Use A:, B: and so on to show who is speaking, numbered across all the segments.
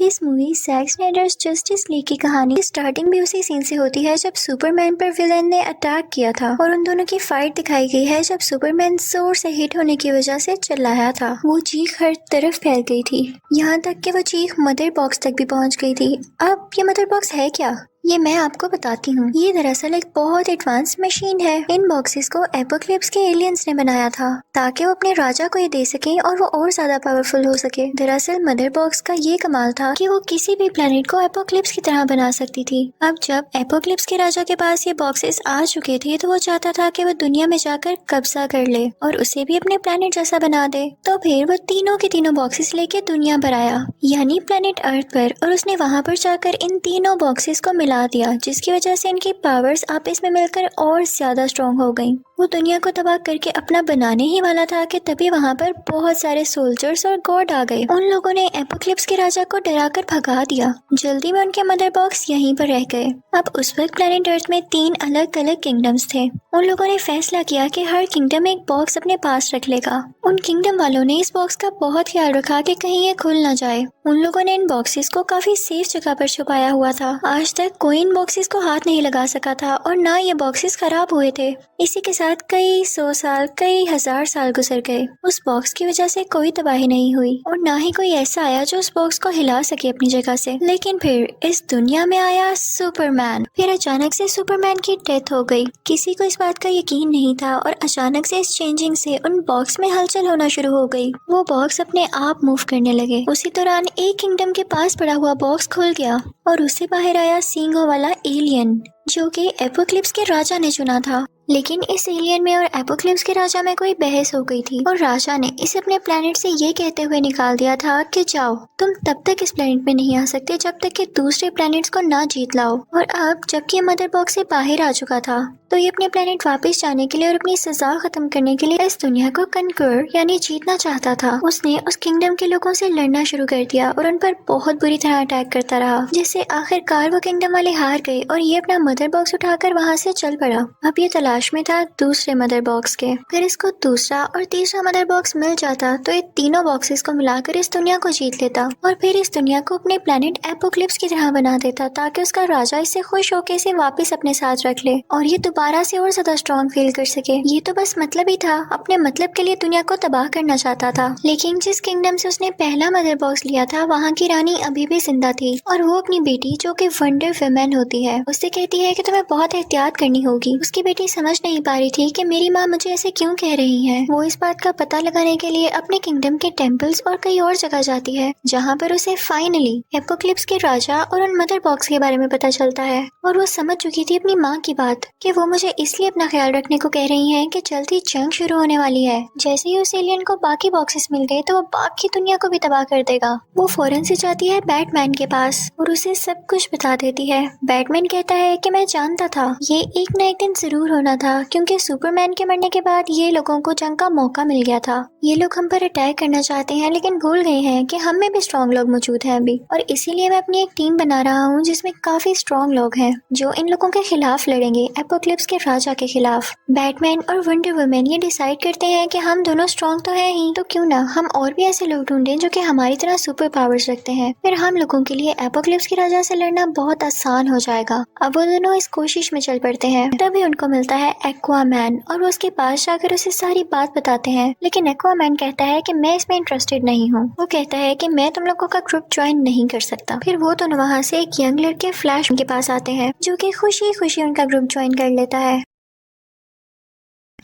A: इस movie Jack Snyder's Justice League की कहानी स्टार्टिंग भी उसी सीन से होती है जब सुपरमैन पर विलेन ने अटैक किया था और उन दोनों की फाइट दिखाई गई है जब सुपरमैन जोर से हिट होने की वजह से चिल्लाया था। वो चीख हर तरफ फैल गई थी, यहाँ तक कि वो चीख मदर बॉक्स तक भी पहुँच गई थी। अब ये मदर बॉक्स है क्या, ये मैं आपको बताती हूँ। ये दरअसल एक बहुत एडवांस मशीन है। इन बॉक्सेस को एपोक्लिप्स के एलियंस ने बनाया था ताकि वो अपने राजा को ये दे सकें और वो और ज्यादा पावरफुल हो सके। दरअसल मदर बॉक्स का ये कमाल था कि वो किसी भी प्लेनेट को एपोक्लिप्स की तरह बना सकती थी। अब जब एपोक्लिप्स के राजा के पास ये बॉक्सेस आ चुके थे तो वो चाहता था कि वो दुनिया में जाकर कब्जा कर ले और उसे भी अपने प्लेनेट जैसा बना दे। तो फिर वो तीनों के तीनों बॉक्सेस लेके दुनिया पर आया, यानी प्लेनेट अर्थ पर, और उसने वहाँ पर जाकर इन तीनों बॉक्सेस को मिला दिया, जिसकी वजह से इनकी पावर्स आपस में मिलकर और ज्यादा स्ट्रॉन्ग हो गई। वो दुनिया को तबाह करके अपना बनाने ही वाला था कि तभी वहाँ पर बहुत सारे सोल्जर्स और गॉड आ गए। उन लोगों ने एपोक्लिप्स के राजा को डराकर भगा दिया। जल्दी में उनके मदर बॉक्स यहीं पर रह गए। अब उस वक्त प्लेनेट अर्थ में 3 अलग अलग किंगडम्स थे। उन लोगों ने फैसला किया कि हर किंगडम एक बॉक्स अपने पास रख लेगा। उन किंगडम वालों ने इस बॉक्स का बहुत ख्याल रखा कि कहीं ये खुल ना जाए। उन लोगों ने इन बॉक्सेस को काफी सेफ जगह पर छुपाया हुआ था। आज तक कोई इन बॉक्सेस को हाथ नहीं लगा सका था और ना ये बॉक्सेस खराब हुए थे। इसी के साथ कई 100 साल, कई 1000 साल गुजर गए। उस बॉक्स की वजह से कोई तबाही नहीं हुई और ना ही कोई ऐसा आया जो उस बॉक्स को हिला सके अपनी जगह से। लेकिन फिर इस दुनिया में आया सुपरमैन। फिर अचानक से सुपरमैन की डेथ हो गई। किसी को इस बात का यकीन नहीं था और अचानक से इस चेंजिंग से उन बॉक्स में हलचल होना शुरू हो गई। वो बॉक्स अपने आप मूव करने लगे। उसी दौरान एक किंगडम के पास पड़ा हुआ बॉक्स खुल गया और उससे बाहर आया सींगों वाला एलियन, जो कि एपोक्लिप्स के राजा ने चुना था। लेकिन इस एलियन में और एपोक्लिप्स के राजा में कोई बहस हो गई थी और राजा ने इसे अपने प्लेनेट से ये कहते हुए निकाल दिया था कि जाओ, तुम तब तक इस प्लेनेट में नहीं आ सकते जब तक कि दूसरे प्लेनेट्स को ना जीत लाओ। और अब जबकि ये मदर बॉक्स से बाहर आ चुका था तो ये अपने प्लेनेट वापस जाने के लिए और अपनी सजा खत्म करने के लिए इस दुनिया को कनकर यानी जीतना चाहता था। उसने उस किंगडम के लोगों से लड़ना शुरू कर दिया और उन पर बहुत बुरी तरह अटैक करता रहा, जिससे आखिरकार वो किंगडम वाले हार गए और ये अपना मदर बॉक्स उठाकर वहाँ से चल पड़ा। अब ये तलाश में था दूसरे मदर बॉक्स के। अगर इसको दूसरा और तीसरा मदर बॉक्स मिल जाता तो ये तीनों बॉक्सेस को मिलाकर इस दुनिया को जीत लेता और फिर इस दुनिया को अपने प्लेनेट एपोक्लिप्स की तरह बना देता ताकि उसका राजा इससे खुश होकर इसे वापस अपने साथ रख ले और ये दोबारा से और ज्यादा स्ट्रॉन्ग फील कर सके। ये तो बस मतलब ही था, अपने मतलब के लिए दुनिया को तबाह करना चाहता था। लेकिन जिस किंगडम से उसने पहला मदर बॉक्स लिया था वहाँ की रानी अभी भी जिंदा थी और वो अपनी बेटी, जो कि वंडर वुमन होती है, उससे कहती है कि तुम्हें बहुत एहतियात करनी होगी। उसकी बेटी समझ नहीं पा रही थी कि मेरी माँ मुझे ऐसे क्यों कह रही है। वो इस बात का पता लगाने के लिए अपने किंगडम के टेम्पल्स और कई और जगह जाती है, जहाँ पर उसे फाइनली एपोक्लिप्स के राजा और उन मदर बॉक्स के बारे में पता चलता है। और वो समझ चुकी थी अपनी माँ की बात कि वो मुझे इसलिए अपना ख्याल रखने को कह रही हैं कि जल्दी जंग शुरू होने वाली है। जैसे ही उस एलियन को बाकी बॉक्सेस मिल गए तो वो बाकी दुनिया को भी तबाह कर देगा। वो फौरन से जाती है बैटमैन के पास और उसे सब कुछ बता देती है। बैटमैन कहता है कि मैं जानता था ये एक न एक दिन जरूर होना था, क्योंकि सुपरमैन के मरने के बाद ये लोगों को जंग का मौका मिल गया था। ये लोग हम पर अटैक करना चाहते हैं लेकिन भूल गए हैं कि हम में भी स्ट्रॉन्ग लोग मौजूद हैं अभी, और इसीलिए मैं अपनी एक टीम बना रहा हूँ जिसमें काफी स्ट्रॉन्ग लोग हैं जो इन लोगों के खिलाफ लड़ेंगे, एपोक्लिप्स के राजा के खिलाफ। बैटमैन और वंडर वुमन ये डिसाइड करते हैं कि हम दोनों स्ट्रॉन्ग तो हैं ही, तो क्यों ना हम और भी ऐसे लोग ढूंढें जो कि हमारी तरह सुपर पावर्स रखते हैं। फिर हम लोगों के लिए एपोक्लिप्स के राजा से लड़ना बहुत आसान हो जाएगा। अब वो दोनों इस कोशिश में चल पड़ते हैं। तभी उनको मिलता है एक्वामैन और वो उसके पास जाकर उसे सारी बात बताते हैं। लेकिन एक्वामैन कहता है कि मैं इसमें इंटरेस्टेड नहीं हूँ। वो कहता है कि मैं तुम लोगों का ग्रुप ज्वाइन नहीं कर सकता। फिर वो दोनों वहाँ से एक यंग लड़के फ्लैश के पास आते हैं जो कि खुशी खुशी उनका ग्रुप ज्वाइन कर लेता है।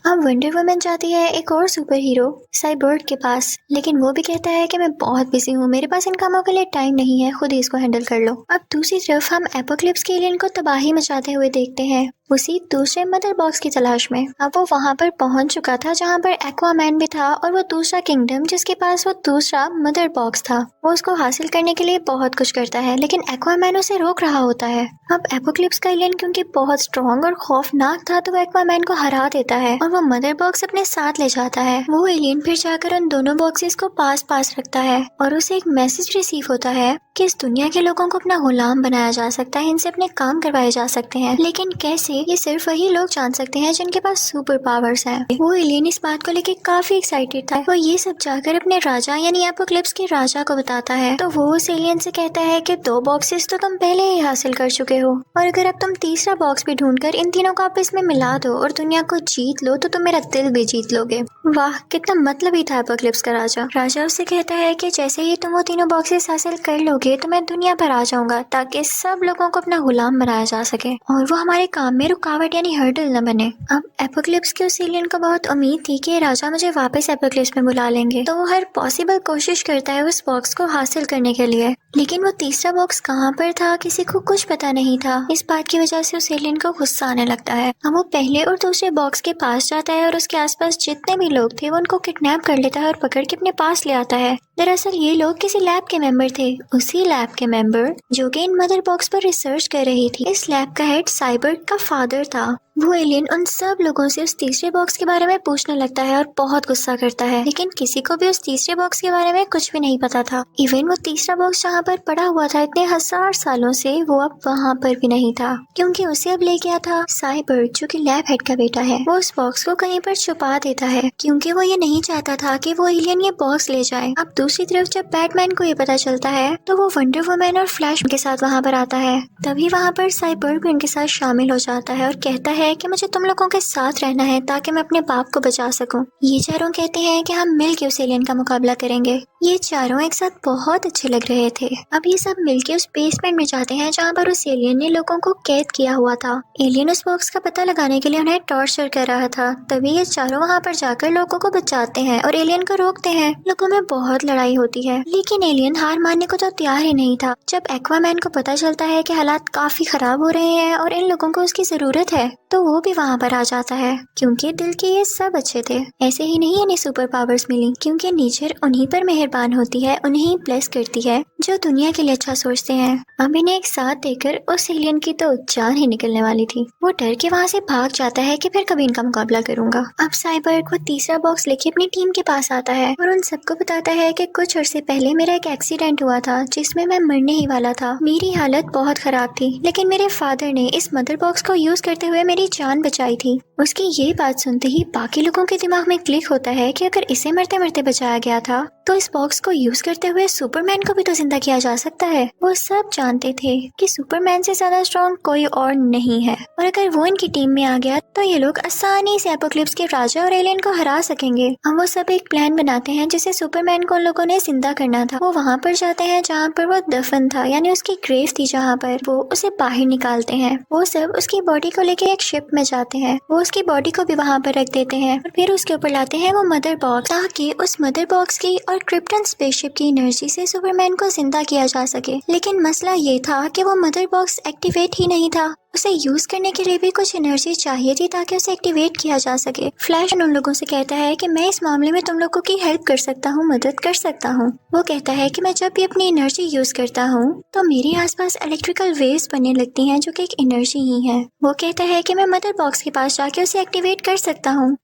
A: अब वंडर वुमन जाती है एक और सुपर हीरो साइबोर्ग के पास, लेकिन वो भी कहता है कि मैं बहुत बिजी हूँ, मेरे पास इन कामों के लिए टाइम नहीं है, खुद ही इसको हैंडल कर लो। अब दूसरी तरफ हम एपोक्लिप्स के एलियन को तबाही मचाते हुए देखते हैं उसी दूसरे मदर बॉक्स की तलाश में। अब वो वहाँ पर पहुंच चुका था जहाँ पर एक्वामैन भी था और वो दूसरा किंगडम जिसके पास वो दूसरा मदर बॉक्स था। वो उसको हासिल करने के लिए बहुत कुछ करता है लेकिन एक्वामैन उसे रोक रहा होता है। अब एपोक्लिप्स का एलियन क्योंकि बहुत स्ट्रॉन्ग और खौफनाक था तो वो एक्वामैन को हरा देता है और वो वो मदर बॉक्स अपने साथ ले जाता है। वो एलियन फिर जाकर उन दोनों बॉक्सेस को पास रखता है और उसे एक मैसेज रिसीव होता है कि इस दुनिया के लोगों को अपना गुलाम बनाया जा सकता है, इनसे अपने काम करवाए जा सकते हैं, लेकिन कैसे, ये सिर्फ वही लोग जान सकते हैं जिनके पास सुपर पावर्स हैं। वो एलियन इस बात को लेकर काफी एक्साइटेड था। वो ये सब जाकर अपने राजा यानी एपोकलिप्स के राजा को बताता है। तो वो उस एलियन से कहता है कि 2 बॉक्सेस तो तुम पहले ही हासिल कर चुके हो, और अगर अब तुम तीसरा बॉक्स भी ढूंढकर इन तीनों को आपस में मिला दो और दुनिया को जीत लो तो तुम मेरा दिल भी जीत लोगे। वाह, कितना मतलबी था एपोकलिप्स का राजा उससे कहता है कि जैसे ही तुम वो तीनों बॉक्सेस हासिल कर लोगे तो मैं दुनिया भर आ जाऊंगा ताकि सब लोगों को अपना गुलाम बनाया जा सके और वो हमारे काम में रुकावट यानी हर्डल न बने। अब एपोकलिप्स के उस एलियन को बहुत उम्मीद थी कि राजा मुझे वापस एपोकलिप्स में बुला लेंगे, तो वो हर पॉसिबल कोशिश करता है उस बॉक्स को हासिल करने के लिए, लेकिन वो तीसरा बॉक्स कहाँ पर था किसी को कुछ पता नहीं था। इस बात की वजह से उस एलियन को गुस्सा आने लगता है। अब वो पहले और दूसरे बॉक्स के पास जाता है और उसके आसपास जितने भी लोग थे वो उनको किडनैप कर लेता है और पकड़ के अपने पास ले आता है। दरअसल ये लोग किसी लैब के मेंबर थे, उसी लैब के मेंबर जो कि इन मदर बॉक्स पर रिसर्च कर रही थी। इस लैब का हेड साइबर्ग का फादर था। वो एलियन उन सब लोगों से उस तीसरे बॉक्स के बारे में पूछने लगता है और बहुत गुस्सा करता है, लेकिन किसी को भी उस तीसरे बॉक्स के बारे में कुछ भी नहीं पता था। इवन वो तीसरा बॉक्स जहाँ पर पड़ा हुआ था इतने 1000 सालों से, वो अब वहाँ पर भी नहीं था, क्योंकि उसे अब ले गया था साइबर्ग जो कि लैब हेड का बेटा है। वो उस बॉक्स को कहीं पर छुपा देता है क्योंकि वो ये नहीं चाहता था कि वो एलियन ये बॉक्स ले जाए। अब दूसरी तरफ जब बैटमैन को ये पता चलता है तो वो वंडर वुमन और फ्लैश के साथ वहाँ पर आता है। तभी वहाँ पर साइबर्ग भी उनके साथ शामिल हो जाता है और कहता है कि मुझे तुम लोगों के साथ रहना है ताकि मैं अपने बाप को बचा सकूं। ये चारों कहते हैं कि हम मिलके उस एलियन का मुकाबला करेंगे। ये चारों एक साथ बहुत अच्छे लग रहे थे। अब ये सब मिलके उस बेसमेंट में जाते हैं जहाँ पर उस एलियन ने लोगों को कैद किया हुआ था। एलियन उस बॉक्स का पता लगाने के लिए उन्हें टॉर्चर कर रहा था। तभी ये चारों वहाँ पर जाकर लोगों को बचाते हैं और एलियन को रोकते हैं। लोगों में बहुत लड़ाई होती है, लेकिन एलियन हार मानने को तो तैयार ही नहीं था। जब एक्वामैन को पता चलता है कि हालात काफी खराब हो रहे हैं और इन लोगों को उसकी जरूरत है, तो वो भी वहाँ पर आ जाता है क्योंकि दिल के ये सब अच्छे थे। ऐसे ही नहीं इन्हें सुपर पावर्स मिली क्योंकि नेचर उन्हीं पर मेहरबान होती है, उन्हें ब्लेस करती है जो दुनिया के लिए अच्छा सोचते हैं। अब इन्हें एक साथ देखकर उस एलियन की तो जान ही निकलने वाली थी। वो डर के वहाँ से भाग जाता है कि फिर कभी इनका मुकाबला करूंगा। अब साइबर्ग वो तीसरा बॉक्स लेके अपनी टीम के पास आता है और उन सबको बताता है कि कुछ अर्से पहले मेरा एक एक्सीडेंट हुआ था जिसमें मैं मरने ही वाला था। मेरी हालत बहुत खराब थी, लेकिन मेरे फादर ने इस मदर बॉक्स को यूज करते हुए मेरी जान बचाई थी। उसकी ये बात सुनते ही बाकी लोगों के दिमाग में क्लिक होता है कि अगर इसे मरते मरते बचाया गया था तो इस बॉक्स को यूज करते हुए सुपरमैन को भी तो जिंदा किया जा सकता है। वो सब जानते थे कि सुपरमैन से ज्यादा स्ट्रॉन्ग कोई और नहीं है और अगर वो इनकी टीम में आ गया तो ये लोग आसानी से एपोकलिप्स के राजा और एलियन को हरा सकेंगे। हम वो सब एक प्लान बनाते हैं जिसे सुपरमैन को उन लोगों ने जिंदा करना था। वो वहाँ पर जाते हैं जहाँ पर वो दफन था, यानी उसकी ग्रेव थी, जहाँ पर वो उसे बाहर निकालते हैं। वो सब उसकी बॉडी को लेके एक शिप में जाते हैं। वो उसकी बॉडी को भी वहाँ पर रख देते हैं और फिर उसके ऊपर लाते हैं वो मदर बॉक्स ताकि उस मदर बॉक्स की और क्रिप्टन स्पेसशिप की एनर्जी से सुपरमैन को जिंदा किया जा सके। लेकिन मसला ये था कि वो मदर बॉक्स एक्टिवेट ही नहीं था। उसे यूज करने के लिए भी कुछ एनर्जी चाहिए थी ताकि उसे एक्टिवेट किया जा सके। फ्लैश उन लोगों से कहता है कि मैं इस मामले में तुम लोगों की हेल्प कर सकता हूँ, मदद कर सकता हूँ। वो कहता है कि मैं जब भी अपनी एनर्जी यूज करता हूँ तो मेरे आसपास इलेक्ट्रिकल वेव्स बनने लगती हैं जो कि एक एनर्जी ही है। वो कहता है कि मैं मदर बॉक्स के पास जाके उसे एक्टिवेट कर सकता हूँ,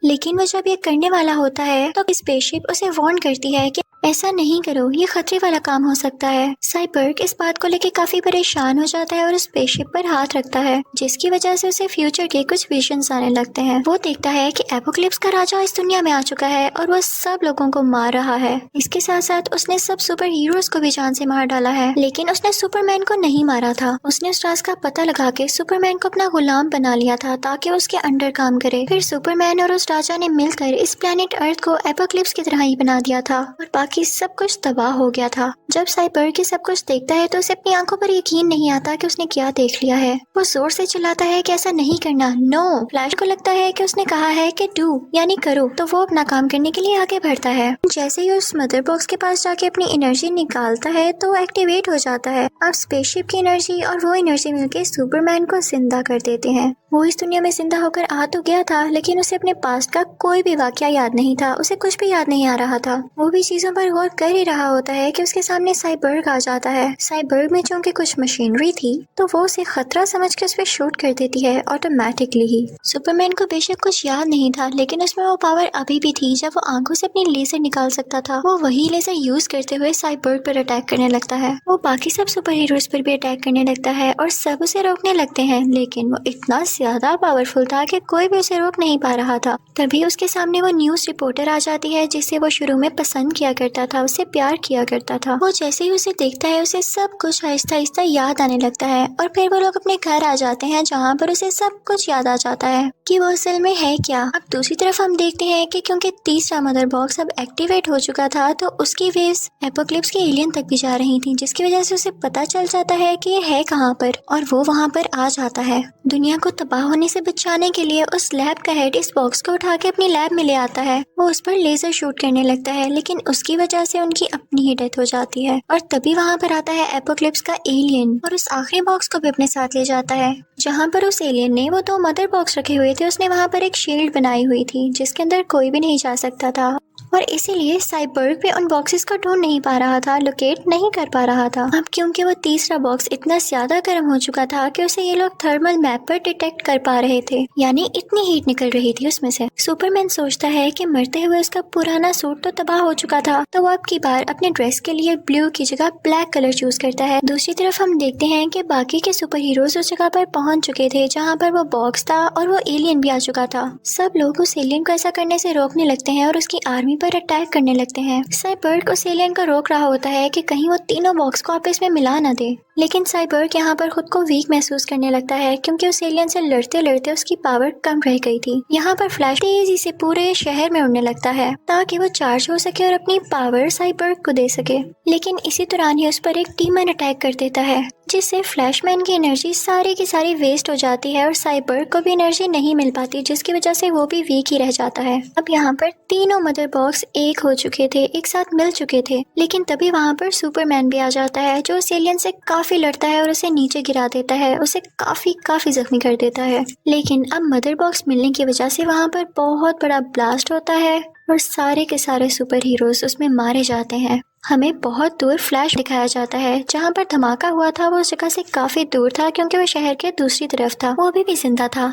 A: लेकिन वो जब ये करने वाला होता है तो स्पेसशिप उसे वार्न करती है कि ऐसा नहीं करो, ये खतरे वाला काम हो सकता है। साइबर्ग इस बात को लेकर काफी परेशान हो जाता है और स्पेसशिप पर हाथ रखता है, जिसकी वजह से उसे फ्यूचर के कुछ विजन्स आने लगते हैं। वो देखता है कि एपोकलिप्स का राजा इस दुनिया में आ चुका है और वो सब लोगों को मार रहा है। इसके साथ साथ उसने सब सुपर हीरोज को भी जान से मार डाला है, लेकिन उसने सुपरमैन को नहीं मारा था। उसने उस राज का पता लगा के सुपरमैन को अपना गुलाम बना लिया था ताकि उसके अंडर काम करे। फिर सुपरमैन और उस राजा ने मिलकर इस प्लेनेट अर्थ को एपोकलिप्स की तरह ही बना दिया था और बाकी सब कुछ तबाह हो गया था। जब साइबर्ग सब कुछ देखता है तो उसे अपनी आंखों पर यकीन नहीं आता कि उसने क्या देख लिया है। वो जोर से चिल्लाता है कि ऐसा नहीं करना, नो। फ्लैश को लगता है कि उसने कहा है कि डू यानी करो, तो वो अपना काम करने के लिए आगे बढ़ता है। जैसे ही उस मदर बॉक्स के पास जाके अपनी एनर्जी निकालता है तो एक्टिवेट हो जाता है। अब स्पेसशिप की एनर्जी और वो एनर्जी मिलकर सुपरमैन को जिंदा कर देते हैं। वो इस दुनिया में जिंदा होकर आ तो गया था, लेकिन उसे अपने पास्ट का कोई भी वाकया याद नहीं था। उसे कुछ भी याद नहीं आ रहा था। वो भी चीजों पर गौर कर ही रहा होता है कि उसके सामने साइबर्ग आ जाता है। साइबर्ग में चूंकि कुछ मशीनरी थी तो वो उसे खतरा समझ के उस पर शूट कर देती है ऑटोमेटिकली ही। सुपरमैन को बेशक कुछ याद नहीं था, लेकिन उसमें वो पावर अभी भी थी जब वो आंखों से अपनी लेजर निकाल सकता था। वो वही लेजर यूज करते हुए साइबर्ग पर अटैक करने लगता है। वो बाकी सब सुपर हीरोज पर भी अटैक करने लगता है और सब उसे रोकने लगते हैं, लेकिन वो इतना ज्यादा पावरफुल था कि कोई भी उसे रोक नहीं पा रहा था। तभी उसके सामने वो न्यूज रिपोर्टर आ जाती है जिसे वो शुरू में पसंद किया करता था, उससे प्यार किया करता था। वो जैसे ही उसे देखता है उसे सब कुछ आहिस्ता आहिस्ता याद आने लगता है और फिर वो लोग अपने घर आ जाते हैं जहाँ पर उसे सब कुछ याद आ जाता है कि वो असल में है क्या। अब दूसरी तरफ हम देखते हैं कि क्योंकि तीसरा मदर बॉक्स अब एक्टिवेट हो चुका था तो उसकी वेव्स एपोक्लिप्स के एलियन तक भी जा रही थी, जिसकी वजह से उसे पता चल जाता है कि ये है कहाँ पर और वो वहाँ पर आ जाता है। दुनिया को तबाह होने से बचाने के लिए उस लैब का हेड इस बॉक्स को उठा के अपनी लैब में ले आता है। वो उस पर लेजर शूट करने लगता है, लेकिन उसकी वजह से उनकी अपनी ही डेथ हो जाती है। और तभी वहाँ पर आता है एपोक्लिप्स का एलियन और उस आखिरी बॉक्स को भी अपने साथ ले जाता है। जहाँ पर उस एलियन ने वो 2 मदर बॉक्स रखे हुए थे, उसने वहाँ पर एक शील्ड बनाई हुई थी जिसके अंदर कोई भी नहीं जा सकता था और इसीलिए साइबर्ग भी उन बॉक्सेस को ढूंढ नहीं पा रहा था, लोकेट नहीं कर पा रहा था। अब क्योंकि वो तीसरा बॉक्स इतना ज्यादा गर्म हो चुका था कि उसे ये लोग थर्मल मैप पर डिटेक्ट कर पा रहे थे, यानी इतनी हीट निकल रही थी उसमें से। सुपरमैन सोचता है कि मरते हुए उसका पुराना सूट तो तबाह हो चुका था, तो वो अब की बार अपने ड्रेस के लिए ब्लू की जगह ब्लैक कलर चूज करता है। दूसरी तरफ हम देखते हैं कि बाकी के सुपर हीरोज उस जगह पर पहुंच चुके थे जहाँ पर वो बॉक्स था और वो एलियन भी आ चुका था। सब लोग उस एलियन को ऐसा करने से रोकने लगते हैं और उसकी आर्मी पर अटैक करने लगते हैं। साइबर्ग उस एलियन को रोक रहा होता है कि कहीं वो तीनों बॉक्स को आपस में मिला ना दे, लेकिन साइबर्ग यहाँ पर खुद को वीक महसूस करने लगता है क्योंकि उस एलियन से लड़ते लड़ते उसकी पावर कम रह गई थी। यहाँ पर फ्लैश तेजी से पूरे शहर में उड़ने लगता है ताकि वो चार्ज हो सके और अपनी पावर साइबर्ग को दे सके, लेकिन इसी दौरान ही उस पर एक डीमन अटैक कर देता है जिससे फ्लैशमैन की एनर्जी सारी की सारी वेस्ट हो जाती है और साइबर्ग को भी एनर्जी नहीं मिल पाती, जिसकी वजह से वो भी वीक ही रह जाता है। अब यहाँ पर तीनों मदर बॉक्स एक हो चुके थे, एक साथ मिल चुके थे, लेकिन तभी वहाँ पर सुपरमैन भी आ जाता है जो उस एलियन से काफी लड़ता है और उसे नीचे गिरा देता है, उसे काफी जख्मी कर देता है। लेकिन अब मदर बॉक्स मिलने की वजह से वहाँ पर बहुत बड़ा ब्लास्ट होता है और सारे के सारे सुपर हीरोज उसमें मारे जाते हैं। हमें बहुत दूर फ्लैश दिखाया जाता है, जहाँ पर धमाका हुआ था वो उस जगह से काफी दूर था क्योंकि वो शहर के दूसरी तरफ था। वो अभी भी जिंदा था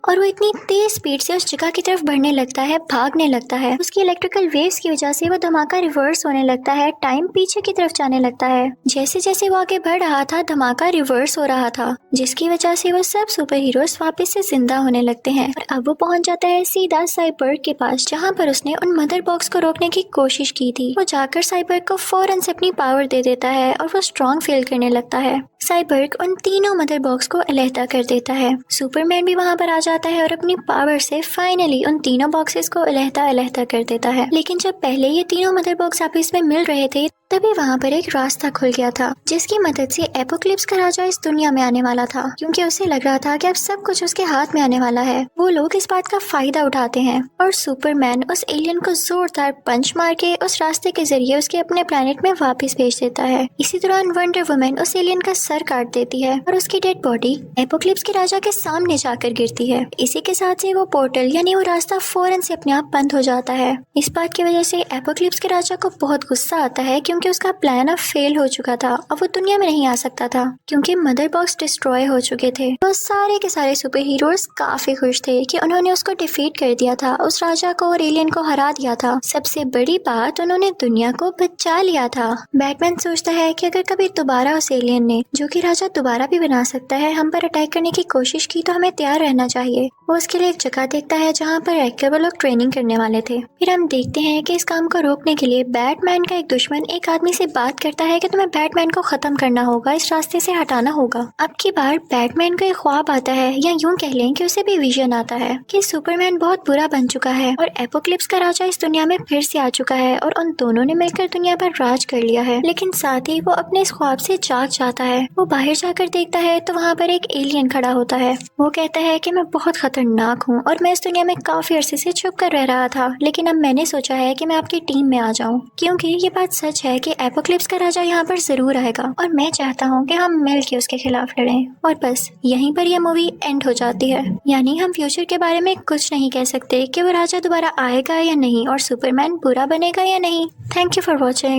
A: और वो इतनी तेज स्पीड से उस जगह की तरफ बढ़ने लगता है, भागने लगता है। उसकी इलेक्ट्रिकल वेव्स की वजह से वो धमाका रिवर्स होने लगता है, टाइम पीछे की तरफ जाने लगता है। जैसे जैसे वो आगे बढ़ रहा था धमाका रिवर्स हो रहा था, जिसकी वजह से वो सब सुपर हीरोज वापस से जिंदा होने लगते हैं। और अब वो पहुंच जाता है सीधा साइबर्ग के पास, जहाँ पर उसने उन मदर बॉक्स को रोकने की कोशिश की थी। वो जाकर साइबर्ग को फौरन से अपनी पावर दे देता है और वो स्ट्रॉन्ग फील करने लगता है। साइबर्ग उन तीनों मदर बॉक्स को अलहदा कर देता है। सुपरमैन भी वहाँ पर आ जाता है और अपनी पावर से फाइनली उन तीनों बॉक्सेस को अलहदा कर देता है। लेकिन जब पहले ये तीनों मदर बॉक्स आपस में मिल रहे थे तभी वहाँ पर एक रास्ता खुल गया था, जिसकी मदद से एपोक्लिप्स का राजा इस दुनिया में आने वाला था, क्योंकि उसे लग रहा था कि अब सब कुछ उसके हाथ में आने वाला है। वो लोग इस बात का फायदा उठाते हैं और सुपरमैन उस एलियन को जोरदार पंच मार के उस रास्ते के जरिए उसके अपने प्लेनेट में वापस भेज देता है। इसी दौरान वंडर वुमन उस एलियन का सर काट देती है और उसकी डेड बॉडी एपोक्लिप्स के राजा के सामने जाकर गिरती है। इसी के साथ ही वो पोर्टल यानी वो रास्ता फौरन से अपने आप बंद हो जाता है। इस बात की वजह से एपोक्लिप्स के राजा को बहुत गुस्सा आता है क्योंकि उसका प्लान अब फेल हो चुका था। अब वो दुनिया में नहीं आ सकता था क्योंकि मदर बॉक्स डिस्ट्रॉय हो चुके थे। तो सारे के सारे सुपर हीरोज काफी खुश थे कि उन्होंने उसको डिफीट कर दिया था, उस राजा को और एलियन को हरा दिया था। सबसे बड़ी बात, उन्होंने दुनिया को बचा लिया था। बैटमैन सोचता है कि अगर कभी दोबारा उस एलियन ने, जो कि राजा दोबारा भी बना सकता है, हम पर अटैक करने की कोशिश की तो हमें तैयार रहना चाहिए। वो उसके लिए एक जगह देखता है जहाँ पर एक्टर वो लोग ट्रेनिंग करने वाले थे। फिर हम देखते हैं कि इस काम को रोकने के लिए बैटमैन का एक दुश्मन एक आदमी से बात करता है कि तुम्हें बैटमैन को खत्म करना होगा, इस रास्ते से हटाना होगा। अब की बार बैटमैन को एक ख्वाब आता है, या यूं कह लें कि उसे भी विजन आता है कि सुपरमैन बहुत बुरा बन चुका है और एपोक्लिप्स का राजा इस दुनिया में फिर से आ चुका है और उन दोनों ने मिलकर दुनिया पर राज कर लिया है। लेकिन साथ ही वो अपने इस ख्वाब से जाग जाता है। वो बाहर जाकर देखता है तो वहाँ पर एक एलियन खड़ा होता है। वो कहता है कि मैं बहुत खतरनाक हूँ और मैं इस दुनिया में काफी अरसे से छुप कर रह रहा था, लेकिन अब मैंने सोचा है कि मैं आपकी टीम में आ जाऊँ, क्योंकि ये बात सच है कि एपोक्लिप्स का राजा यहाँ पर जरूर आएगा और मैं चाहता हूँ कि हम मिल के उसके खिलाफ लड़ें। और बस यहीं पर यह मूवी एंड हो जाती है। यानी हम फ्यूचर के बारे में कुछ नहीं कह सकते कि वो राजा दोबारा आएगा या नहीं और सुपरमैन बुरा बनेगा या नहीं। Thank you for watching.